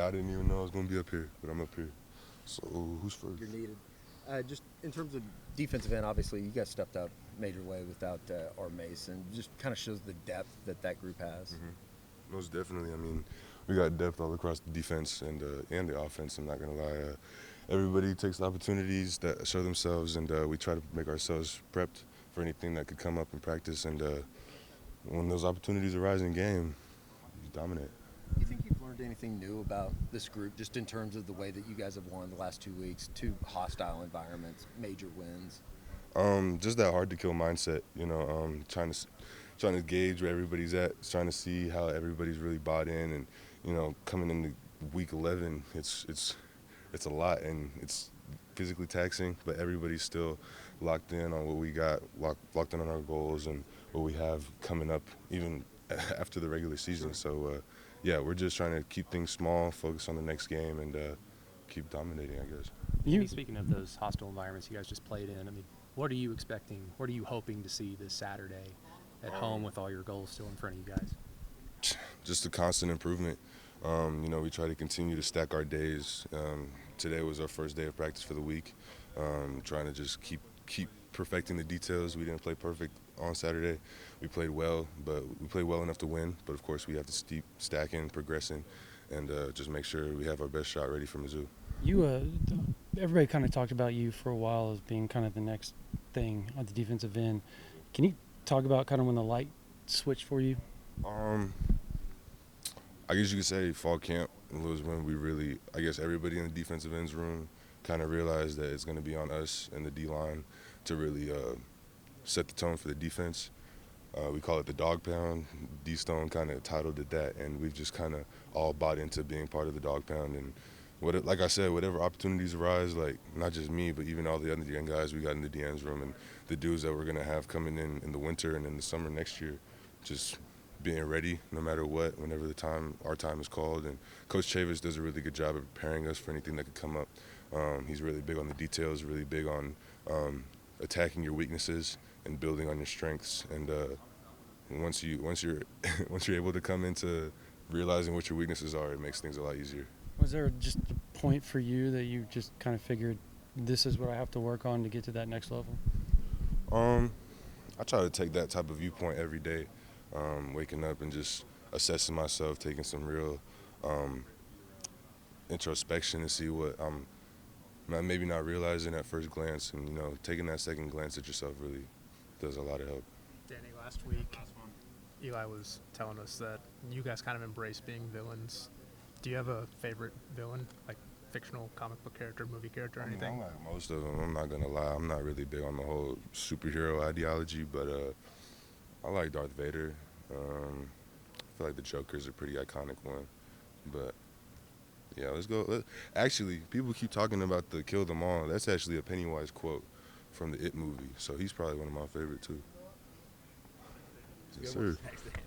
I didn't even know I was going to be up here, but I'm up here. So who's first? You're needed. Just in terms of defensive end, obviously you guys stepped up major way without our Mason. Just kind of shows the depth that group has. Most definitely. I mean, we got depth all across the defense and the offense. I'm not gonna lie. Everybody takes the opportunities that show themselves, and we try to make ourselves prepped for anything that could come up in practice. And when those opportunities arise in game, you dominate. Do you think you've learned anything new about this group, just in terms of the way that you guys have won the last 2 weeks, two hostile environments, major wins? Just that hard to kill mindset. Trying to gauge where everybody's at, trying to see how everybody's really bought in, and coming into week 11, it's a lot, and it's physically taxing, but everybody's still locked in on what we got, locked in on our goals and what we have coming up, even after the regular season. So, yeah, we're just trying to keep things small, focus on the next game, and keep dominating, I guess. Speaking of those hostile environments you guys just played in, I mean, what are you expecting? What are you hoping to see this Saturday at home with all your goals still in front of you guys? Just a constant improvement. We try to continue to stack our days. Today was our first day of practice for the week. Trying to just keep perfecting the details. We didn't play perfect on Saturday. We played well, but we played well enough to win. But of course, we have to keep stacking, progressing, and just make sure we have our best shot ready for Mizzou. Everybody kind of talked about you for a while as being kind of the next thing on the defensive end. Can you talk about kind of when the light switched for you? I guess you could say fall camp was when we really, I guess everybody in the defensive ends room kind of realized that it's going to be on us and the D-line to really set the tone for the defense. We call it the dog pound. D-Stone kind of titled it that, and we've just kind of all bought into being part of the dog pound. And like I said, whatever opportunities arise, like not just me, but even all the other young guys we got in the DN's room and the dudes that we're going to have coming in the winter and in the summer next year, just being ready no matter what, whenever our time is called. And Coach Chavis does a really good job of preparing us for anything that could come up. He's really big on the details, really big on attacking your weaknesses and building on your strengths. And once you're able to come into realizing what your weaknesses are, it makes things a lot easier. Was there just a point for you that you just kind of figured this is what I have to work on to get to that next level? I try to take that type of viewpoint every day, waking up and just assessing myself, taking some real introspection to see what I'm maybe not realizing at first glance, and taking that second glance at yourself really does a lot of help. Danny, last week, Eli was telling us that you guys kind of embrace being villains. Do you have a favorite villain, like fictional comic book character, movie character, or anything? I like most of them. I'm not gonna lie. I'm not really big on the whole superhero ideology, but I like Darth Vader. I feel like the Joker's a pretty iconic one. But yeah, let's go. Actually, people keep talking about the kill them all. That's actually a Pennywise quote from the It movie. So he's probably one of my favorite too. Yes, sir.